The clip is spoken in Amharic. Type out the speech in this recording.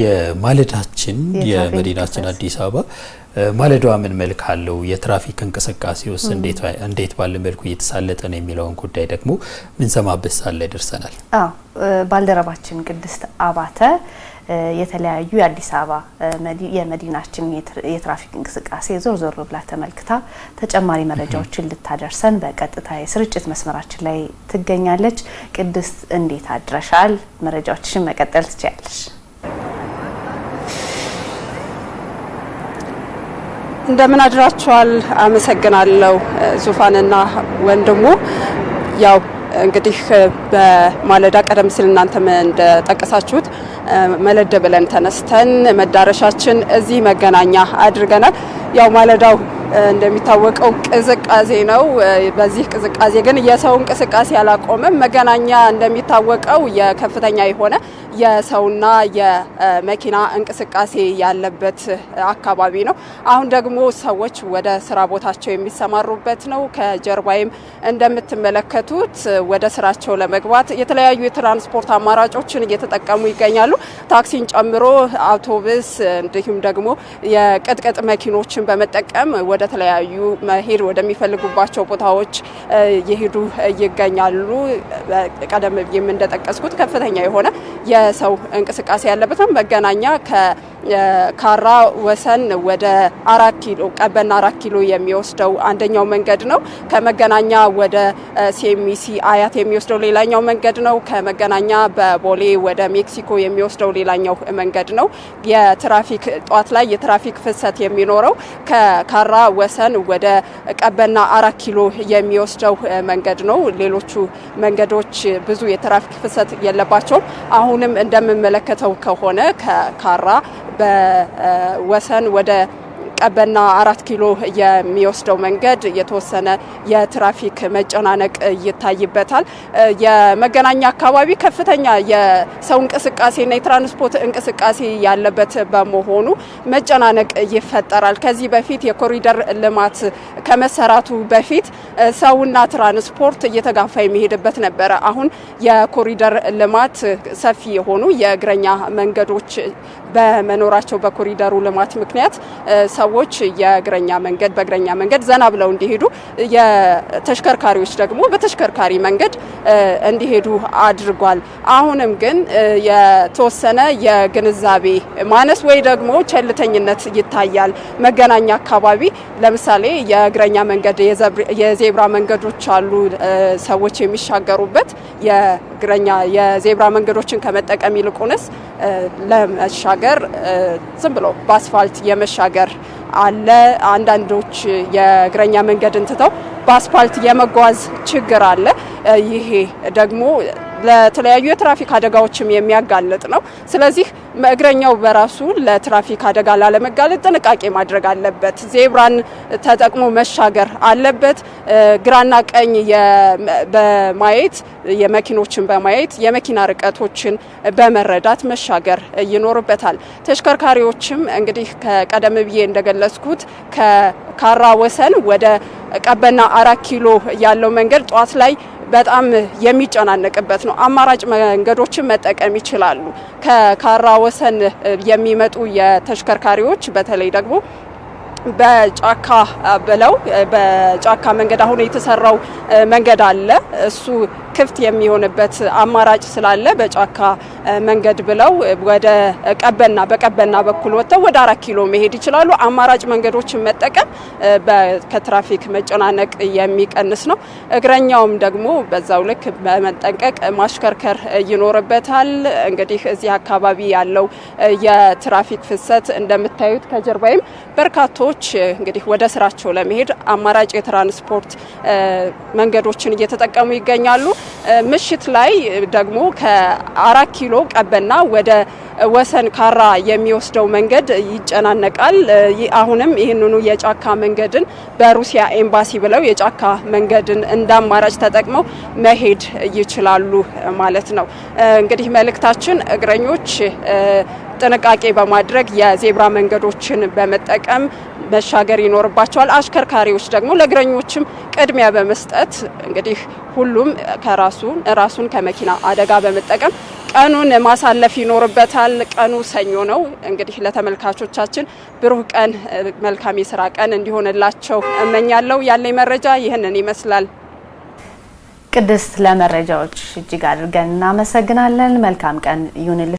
የማለዳችን የመዲናችን አዲስ አበባ ማለዳዋ ምን መልክ አለው የትራፊክ እንቅስቃሴውስ እንዴት ባለ መልኩ እየተሳለጠ ነው የሚለውን ጉዳይ ደግሞ ምን ሰማበት ሳለ ደርሰናል። ባልደረባችን ቅድስት አባተ የተለያዩ የአዲስ አበባ የመዲናችን የትራፊክ እንቅስቃሴ ዞር ብላ ተመልክታ ተጨማሪ መረጃዎችን ልታደርሰን በቀጥታ የስርጭት መስመራችን ላይ ትገኛለች። ቅድስት እንዴት አድረሻል? መረጃዎችሽን መቀጠል ትችያለሽ። እንደምን አድራችኋል? አመሰግናለሁ ዙፋንና ወንድሙ። ያው እንግዲህ በማለዳ ቀደም ሲል እናንተም እንደጠቀሳችሁት መለደ ብለን ተነስተን መዳረሻችን እዚህ መገናኛ አድርገናል። ያው ማለዳው እንደሚታወቀው ቅዝቃዜ ነው። በዚህ ቅዝቃዜ ግን የሰው እንቅስቃሴ አላቆመም። መገናኛ እንደሚታወቀው የከፍተኛ የሆነ የሰውና የመኪና እንቅስቃሴ ያለበት አካባቢ ነው። አሁን ደግሞ ሰዎች ወደ ስራ ቦታቸው የሚሰማሩበት ነው። ከጀርባይም እንደምትመለከቱት ወደ ስራቸው ለመግባት የተለያዩ የትራንስፖርት አማራጮችን እየተጠቀሙ ይገኛሉ። ታክሲን ጨምሮ አውቶቡስ እንዲሁም ደግሞ የቅጥቅጥ መኪኖችን በመጠቀም ወደ ተለያዩ መሄድ ወደሚፈልጉባቸው ቦታዎች ይሄዱ ይገኛሉ። ቀደም ብዬም እንደጠቀስኩት ከፍተኛ የሆነ የሰው እንቅስቃሴ ያለበት ነው። መገናኛ ከካራ ወሰን ወደ 4 ኪሎ ቀበና 4 ኪሎ የሚወስደው አንደኛው መንገድ ነው። ከመገናኛ ወደ ሲኤምሲ አያት የሚወስደው ሌላኛው መንገድ ነው። ከመገናኛ በቦሌ ወደ ሜክሲኮ የሚወስደው ሌላኛው መንገድ ነው። የትራፊክ ጧት ላይ የትራፊክ ፍሰት የሚኖረው ከካራ ወሰን ወደ ቀበና 4 ኪሎ የሚወስደው መንገድ ነው። ሌሎቹ መንገዶች ብዙ የትራፊክ ፍሰት የለባቸውም። አሁንም እንደምመለከተው ከሆነ ከካራ በወሰን ወደ ቀበና 4 ኪሎ የሚወስደው መንገድ የተወሰነ የትራፊክ መጨናነቅ ይታይበታል። የመገናኛ አካባቢ ከፍተኛ የሰው እንቅስቃሴና የትራንስፖርት እንቅስቃሴ ያለበት በመሆኑ መጨናነቅ ይፈጠራል። ከዚህ በፊት የኮሪደር ልማት ከመሰራቱ በፊት ሰውና ትራንስፖርት እየተጋፋ የሚሄድበት ነበረ። አሁን የኮሪደር ልማት ሰፊ የሆኑ የእግረኛ መንገዶች በመኖራቸው በኮሪደሩ ልማት ምክንያት ሰዎች የእግረኛ መንገድ በእግረኛ መንገድ ዘና ብለው እንዲሄዱ የተሽከርካሪዎች ደግሞ በተሽከርካሪ መንገድ እንዲሄዱ አድርጓል። አሁንም ግን የተወሰነ የግንዛቤ ማነስ ወይ ደግሞ ቸልተኝነት ይታያል። መገናኛ አካባቢ ለምሳሌ የእግረኛ መንገድ የዜብራ መንገዶች አሉ። ሰዎች የሚሻገሩበት የዜብራ መንገዶችን ከመጠቀም ይልቁንስ ለመሻገር ዝም ብሎ በአስፋልት የመሻገር አለ። አንዳንዶች የእግረኛ መንገድን ትተው በአስፋልት የመጓዝ ችግር አለ። ይሄ ደግሞ ለተለያዩ የትራፊክ አደጋዎችም የሚያጋልጥ ነው። ስለዚህ እግረኛው በራሱ ለትራፊክ አደጋ ላለመጋለጥ ጥንቃቄ ማድረግ አለበት። ዜብራን ተጠቅሞ መሻገር አለበት። ግራና ቀኝ በማየት የመኪኖችን በማየት የመኪና ርቀቶችን በመረዳት መሻገር ይኖርበታል። ተሽከርካሪዎችም እንግዲህ ከቀደም ብዬ እንደገለጽኩት ከካራ ወሰን ወደ ቀበና 4 ኪሎ ያለው መንገድ ጧት ላይ በጣም የሚጨናነቅበት ነው። አማራጭ መንገዶችን መጠቀም ይችላሉ። ከካራ ወሰን የሚመጡ የተሽከርካሪዎች በተለይ ደግሞ በጫካ ብለው በጫካ መንገድ አሁን የተሰራው መንገድ አለ። እሱ ክፍት የሚሆንበት አማራጭ ስላለ በጫካ መንገድ ብለው ወደ በቀበና በኩል ወጥተው ወደ 4 ኪሎ መሄድ ይችላሉ። አማራጭ መንገዶችን መጠቀም ከትራፊክ መጨናነቅ የሚቀንስ ነው። እግረኛውም ደግሞ በዛው ልክ በመጠንቀቅ ማሽከርከር ይኖርበታል። እንግዲህ እዚህ አካባቢ ያለው የትራፊክ ፍሰት እንደምታዩት ከጀርባይም በርካቶች እንግዲህ ወደ ስራቸው ለመሄድ አማራጭ የትራንስፖርት መንገዶችን እየተጠቀሙ ይገኛሉ። ምሽት ላይ ደግሞ ከ4 ኪሎ ቀበና ወደ ወሰን ካራ የሚወስደው መንገድ ይጨናነቃል። አሁንም ይህንኑ የጫካ መንገድን በሩሲያ ኤምባሲ ብለው የጫካ መንገድን እንደ አማራጭ ተጠቅመው መሄድ ይችላሉ ማለት ነው። እንግዲህ መልእክታችን እግረኞች ጥንቃቄ በማድረግ የዜብራ መንገዶችን በመጠቀም መሻገር ይኖርባቸዋል። አሽከርካሪዎች ደግሞ ለእግረኞችም ቅድሚያ በመስጠት እንግዲህ ሁሉም ራሱን ከመኪና አደጋ በመጠቀም ቀኑን ማሳለፍ ይኖርበታል። ቀኑ ሰኞ ነው። እንግዲህ ለተመልካቾቻችን ብሩህ ቀን፣ መልካም የስራ ቀን እንዲሆንላቸው እመኛለሁ። ያለኝ መረጃ ይህንን ይመስላል። ቅድስት፣ ለመረጃዎች እጅግ አድርገን እናመሰግናለን። መልካም ቀን ይሁንልሽ።